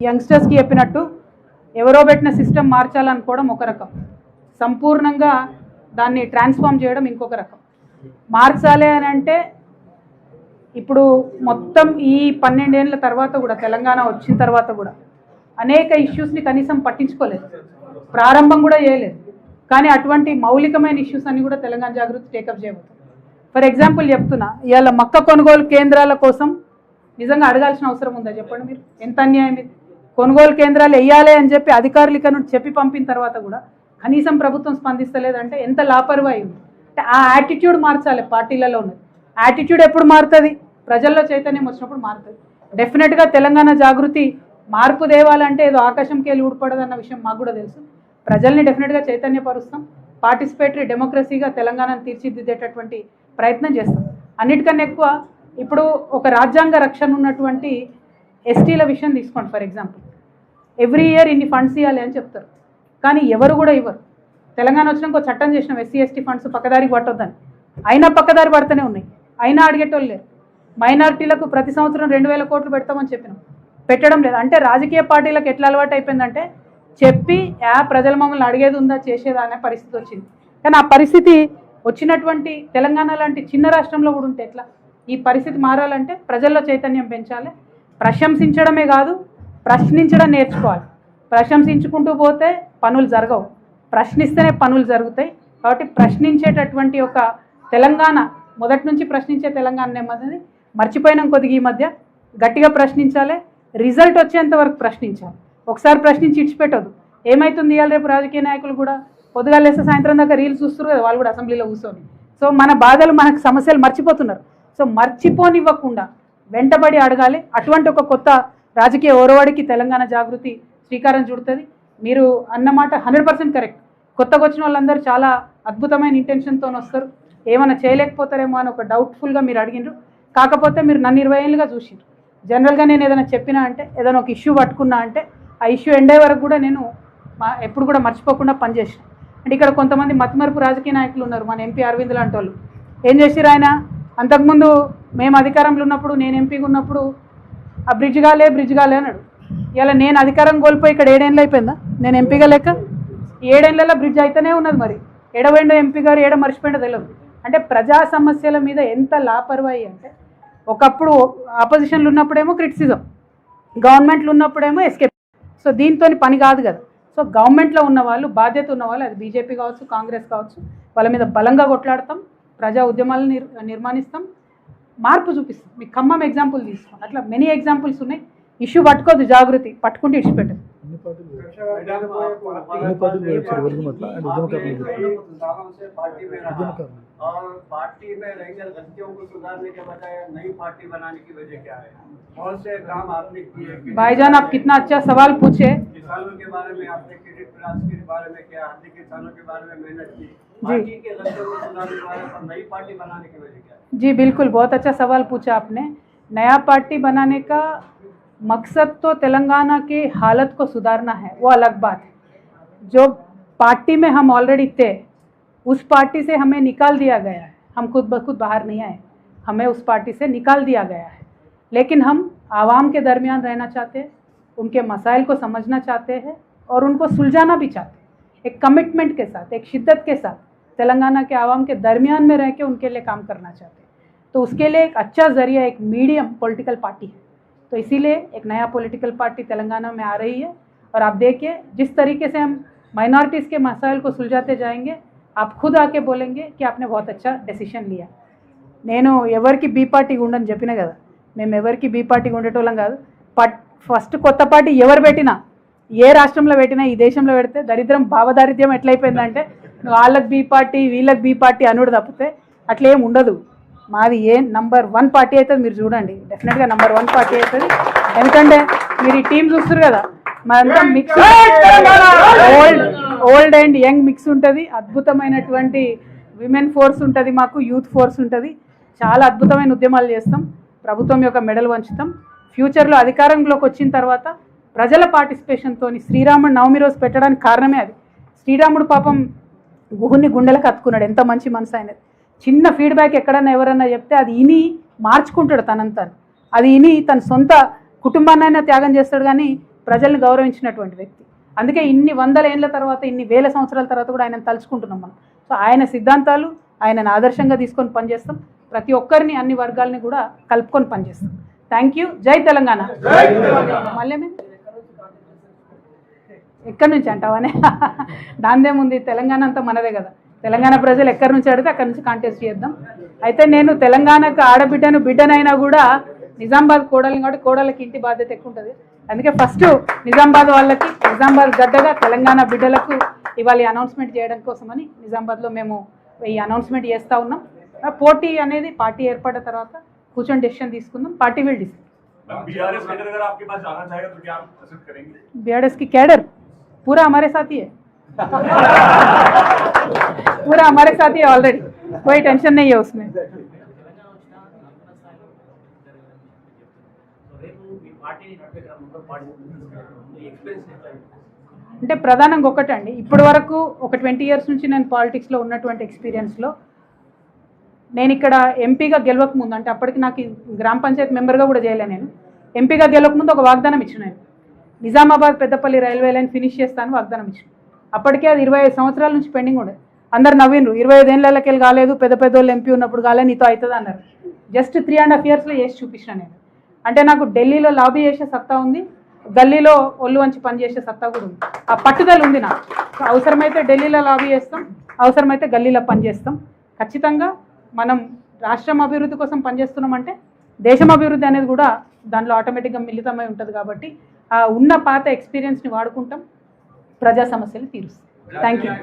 యంగ్స్టర్స్కి చెప్పినట్టు ఎవరో పెట్టిన సిస్టమ్ మార్చాలనుకోవడం ఒక రకం, సంపూర్ణంగా దాన్ని ట్రాన్స్ఫార్మ్ చేయడం ఇంకొక రకం. మార్చాలి అని అంటే ఇప్పుడు మొత్తం ఈ 12 ఏళ్ళ తర్వాత కూడా, తెలంగాణ వచ్చిన తర్వాత కూడా అనేక ఇష్యూస్ని కనీసం పట్టించుకోలేదు, ప్రారంభం కూడా చేయలేదు. కానీ అటువంటి మౌలికమైన ఇష్యూస్ అన్ని కూడా తెలంగాణ జాగృతి టేకప్ చేయబోతుంది. ఫర్ ఎగ్జాంపుల్ చెప్తున్నా, ఇవాళ మక్క కొనుగోలు కేంద్రాల కోసం నిజంగా అడగాల్సిన అవసరం ఉందా చెప్పండి మీరు? ఎంత అన్యాయం ఇది. కొనుగోలు కేంద్రాలు వేయాలి అని చెప్పి అధికారులు ఇక్కడ నుండి చెప్పి పంపిన తర్వాత కూడా కనీసం ప్రభుత్వం స్పందిస్తలేదంటే ఎంత లాపర్వాయి ఉంది. అంటే ఆ యాటిట్యూడ్ మార్చాలి పార్టీలలో ఉన్నది. యాటిట్యూడ్ ఎప్పుడు మారుతుంది? ప్రజల్లో చైతన్యం వచ్చినప్పుడు మారుతుంది. డెఫినెట్గా తెలంగాణ జాగృతి మార్పు తేవాలంటే ఏదో ఆకాశంకి వెళ్ళి ఊడిపడదన్న విషయం మాకు కూడా తెలుసు. ప్రజల్ని డెఫినెట్గా చైతన్యపరుస్తాం, పార్టిసిపేటరీ డెమోక్రసీగా తెలంగాణను తీర్చిదిద్దేటటువంటి ప్రయత్నం చేస్తాం. అన్నిటికన్నా ఎక్కువ ఇప్పుడు ఒక రాజ్యాంగ రక్షణ ఉన్నటువంటి ఎస్టీల విషయం తీసుకోండి. ఫర్ ఎగ్జాంపుల్, ఎవ్రీ ఇయర్ ఇన్ని ఫండ్స్ ఇవ్వాలి అని చెప్తారు, కానీ ఎవరు కూడా ఇవ్వరు. తెలంగాణ వచ్చినాక ఒక చట్టం చేసినాం, ఎస్సీ ఎస్టీ ఫండ్స్ పక్కదారికి పట్టొద్దని. అయినా పక్కదారి పడుతూనే ఉన్నాయి, అయినా అడిగేటోళ్ళు లేరు. మైనారిటీలకు ప్రతి సంవత్సరం 2000 కోట్లు పెడతామని చెప్పినాం, పెట్టడం లేదు. అంటే రాజకీయ పార్టీలకు ఎట్లా అలవాటు అయిపోయిందంటే చెప్పి ప్రజల మమ్మల్ని అడిగేది ఉందా చేసేదా అనే పరిస్థితి వచ్చింది. కానీ ఆ పరిస్థితి వచ్చినటువంటి తెలంగాణ లాంటి చిన్న రాష్ట్రంలో కూడా ఉంటే ఎట్లా? ఈ పరిస్థితి మారాలంటే ప్రజల్లో చైతన్యం పెంచాలి. ప్రశంసించడమే కాదు, ప్రశ్నించడం నేర్చుకోవాలి. ప్రశంసించుకుంటూ పోతే పనులు జరగవు, ప్రశ్నిస్తేనే పనులు జరుగుతాయి. కాబట్టి ప్రశ్నించేటటువంటి ఒక తెలంగాణ, మొదటి నుంచి ప్రశ్నించే తెలంగాణ నెమ్మది మర్చిపోయినాం కొద్దిగా. ఈ మధ్య గట్టిగా ప్రశ్నించాలి, రిజల్ట్ వచ్చేంత వరకు ప్రశ్నించాలి. ఒకసారి ప్రశ్నించి ఇచ్చిపెట్టదు. ఏమవుతుంది ఇవాళ రేపు రాజకీయ నాయకులు కూడా పొద్దుగా లేస్తే సాయంత్రం దాకా రీల్స్ చూస్తారు కదా, వాళ్ళు కూడా అసెంబ్లీలో కూర్చొని. సో మన బాధలు, మనకు సమస్యలు మర్చిపోతున్నారు. సో మర్చిపోనివ్వకుండా వెంటబడి అడగాలి. అటువంటి ఒక కొత్త రాజకీయ ఓరవాడికి తెలంగాణ జాగృతి శ్రీకారం చుడుతుంది. మీరు అన్నమాట 100% కరెక్ట్. కొత్తగా వచ్చిన వాళ్ళందరూ చాలా అద్భుతమైన ఇంటెన్షన్తో వస్తారు, ఏమైనా చేయలేకపోతారేమో అని ఒక డౌట్ఫుల్గా మీరు అడిగినారు. కాకపోతే మీరు నన్ను 20 ఏళ్ళుగా చూసినారు. జనరల్గా నేను ఏదైనా చెప్పినా అంటే, ఏదైనా ఒక ఇష్యూ పట్టుకున్నా అంటే ఆ ఇష్యూ ఎండే వరకు కూడా నేను ఎప్పుడు కూడా మర్చిపోకుండా పనిచేసిన. అంటే ఇక్కడ కొంతమంది మతిమరుపు రాజకీయ నాయకులు ఉన్నారు. మన ఎంపీ అరవింద్ లాంటి వాళ్ళు ఏం చేసిరు, ఆయన అంతకుముందు మేము అధికారంలో ఉన్నప్పుడు, నేను ఎంపీగా ఉన్నప్పుడు ఆ బ్రిడ్జ్ కాలే అన్నాడు. ఇలా నేను అధికారం కోల్పోయి ఇక్కడ 7 ఏళ్ళు అయిపోయిందా నేను ఎంపీగా లేక? 7 ఏళ్లలో బ్రిడ్జ్ అయితేనే ఉన్నది. మరి ఎడవేండో ఎంపీ గారు ఏడ మర్చిపోయిండో తెలియదు. అంటే ప్రజా సమస్యల మీద ఎంత లాపర్వాయి అంటే, ఒకప్పుడు ఆపోజిషన్లు ఉన్నప్పుడేమో క్రిటిసిజం, గవర్నమెంట్లు ఉన్నప్పుడేమో ఎస్కేప్. సో దీంతో పని కాదు కదా. సో గవర్నమెంట్లో ఉన్న వాళ్ళు, బాధ్యత ఉన్న వాళ్ళు, అది బీజేపీ కావచ్చు, కాంగ్రెస్ కావచ్చు, వాళ్ళ మీద బలంగా కొట్లాడతాం, ప్రజా ఉద్యమాలను నిర్మాణిస్తాం, మార్పు చూపిస్తాం. మీకు ఖమ్మం ఎగ్జాంపుల్ తీసుకోండి, అట్లా మెనీ ఎగ్జాంపుల్స్ ఉన్నాయి. ఇష్యూ పట్టుకోదు జాగృతి, పట్టుకుంటే ఇడిచిపెట్టదు. पार्टी में रहकर गलतियों को सुधारने के बजाय नई पार्टी बनाने की वजह क्या है? कौन से काम आपने किए? भाईजान आप कितना अच्छा सवाल पूछे। किसानों के बारे में आपने क्रेडिट राज के बारे में क्या, हाथी किसानों के बारे में मेहनत की, पार्टी के गलतियों को सुधारने के बारे में नई पार्टी बनाने की वजह क्या है? जी बिल्कुल, बहुत अच्छा सवाल पूछा आपने। नया पार्टी बनाने का मकसद तो तेलंगाना के हालत को सुधारना है, वो अलग बात है। जो पार्टी में हम ऑलरेडी थे, उस पार्टी से हमें निकाल दिया गया है। हम खुद ब खुद बाहर नहीं आए, हमें उस पार्टी से निकाल दिया गया है। लेकिन हम आवाम के दरमियान रहना चाहते हैं, उनके मसाइल को समझना चाहते हैं और उनको सुलझाना भी चाहते हैं। एक कमिटमेंट के साथ, एक शिद्दत के साथ तेलंगाना के आवाम के दरमियान में रह के उनके लिए काम करना चाहते हैं। तो उसके लिए एक अच्छा ज़रिया एक मीडियम पॉलिटिकल पार्टी है। तो इसीलिए एक नया पॉलिटिकल पार्टी तेलंगाना में आ रही है। और आप देखिए जिस तरीके से हम माइनॉरिटीज़ के मसाइल को सुलझाते जाएंगे, आप खुद आके बोलेंगे कि आपने बहुत अच्छा డెసిషన్ लिया। నేను ఎవరికి బీ పార్టీ ఉండని చెప్పినా కదా, మేము ఎవరికి బీ పార్టీ ఉండేటోళ్ళం కాదు. ఫస్ట్ కొత్త పార్టీ ఎవరు పెట్టినా, ఏ రాష్ట్రంలో పెట్టినా, ఈ దేశంలో పెడితే దరిద్రం భావదారిద్ర్యం ఎట్లయిపోయిందంటే వాళ్ళకి బీ పార్టీ వీళ్ళకి బీ పార్టీ అనుడు తప్పితే అట్లేం ఉండదు. మాది నంబర్ 1 పార్టీ అవుతుంది. మీరు చూడండి, డెఫినెట్గా నంబర్ 1 పార్టీ అవుతుంది. ఎందుకంటే మీరు ఈ టీం చూస్తారు కదా, మనంతా mix, old and young mix ఉంటుంది. అద్భుతమైనటువంటి విమెన్ ఫోర్స్ ఉంటుంది, మాకు యూత్ ఫోర్స్ ఉంటుంది. చాలా అద్భుతమైన ఉద్యమాలు చేస్తాం, ప్రభుత్వం యొక్క మెడల్ వంచుతాం. ఫ్యూచర్లో అధికారంలోకి వచ్చిన తర్వాత ప్రజల పార్టిసిపేషన్తో శ్రీరాముడు నవమి రోజు పెట్టడానికి కారణమే అది. శ్రీరాముడు పాపం గుహుని గుండెలకు అత్తుకున్నాడు, ఎంత మంచి మనసు అయినది. చిన్న ఫీడ్బ్యాక్ ఎక్కడన్నా ఎవరన్నా చెప్తే అది ఇని మార్చుకుంటాడు తనంతా. అది ఇని తన సొంత కుటుంబాన్నైనా త్యాగం చేస్తాడు, కానీ ప్రజల్ని గౌరవించినటువంటి వ్యక్తి. అందుకే ఇన్ని వందల ఏళ్ళ తర్వాత, ఇన్ని వేల సంవత్సరాల తర్వాత కూడా ఆయనను తలుచుకుంటున్నాం మనం. సో ఆయన సిద్ధాంతాలు ఆయనను ఆదర్శంగా తీసుకొని పనిచేస్తాం. ప్రతి ఒక్కరిని, అన్ని వర్గాలని కూడా కలుపుకొని పనిచేస్తాం. Thank you. జై తెలంగాణ. మళ్ళీ ఎక్కడి నుంచి అంటావనే దాందేముంది, తెలంగాణ అంతా మనదే కదా. తెలంగాణ ప్రజలు ఎక్కడి నుంచి అడిగితే అక్కడి నుంచి కాంటెస్ట్ చేద్దాం. అయితే నేను తెలంగాణకు ఆడబిడ్డను, బిడ్డనైనా కూడా నిజామాబాద్ కోడలు కాబట్టి కోడలకి ఇంటి బాధ్యత ఎక్కువ ఉంటుంది. అందుకే ఫస్ట్ నిజామాబాద్ వాళ్ళకి, నిజామాబాద్ గడ్డగా తెలంగాణ బిడ్డలకు ఇవాళ అనౌన్స్మెంట్ చేయడం కోసమని నిజామాబాద్లో మేము ఈ అనౌన్స్మెంట్ చేస్తూ ఉన్నాం. పోటీ అనేది పార్టీ ఏర్పడిన తర్వాత కూర్చొని డెసిషన్ తీసుకుందాం. Party will decide. बीआरएस की कैडर पूरा हमारे साथ ही है पूरा हमारे साथ ही है ऑलरेडी, कोई टेंशन नहीं है उसमें. అంటే ప్రధానంగా ఒకటండి, ఇప్పటి వరకు ఒక 20 years నుంచి నేను పాలిటిక్స్లో ఉన్నటువంటి ఎక్స్పీరియన్స్లో నేను ఇక్కడ ఎంపీగా గెలవక ముందు, అంటే అప్పటికి నాకు గ్రామ పంచాయతీ మెంబర్గా కూడా చేయలే, నేను ఎంపీగా గెలవక ముందు ఒక వాగ్దానం ఇచ్చిన. నేను Nizamabad Peddapalli railway line finish చేస్తాను వాగ్దానం ఇచ్చిన. అప్పటికే అది 25 సంవత్సరాల నుంచి పెండింగ్ ఉండేది. అందరు నవ్విండ్రు, 25 ఏళ్ళకి వెళ్ళి కాలేదు, పెద్ద పెద్దోళ్ళు ఎంపీ ఉన్నప్పుడు కాలేదు, నీతో అవుతుంది అన్నారు. జస్ట్ 3.5 yearsలో చేసి చూపించిన నేను. అంటే నాకు ఢిల్లీలో లాబీ చేసే సత్తా ఉంది, గల్లీలో ఒళ్ళు వంచి పనిచేసే సత్తా కూడా ఉంది. ఆ పట్టుదల ఉంది నాకు. అవసరమైతే ఢిల్లీలో లాబీ చేస్తాం, అవసరమైతే గల్లీలో పనిచేస్తాం. ఖచ్చితంగా మనం రాష్ట్రం అభివృద్ధి కోసం పనిచేస్తున్నామంటే దేశం అభివృద్ధి అనేది కూడా దాంట్లో ఆటోమేటిక్గా మిళితమై ఉంటుంది. కాబట్టి ఆ ఉన్న పాత ఎక్స్పీరియన్స్ని వాడుకుంటాం, ప్రజా సమస్యలు తీరుస్తాం. Thank you.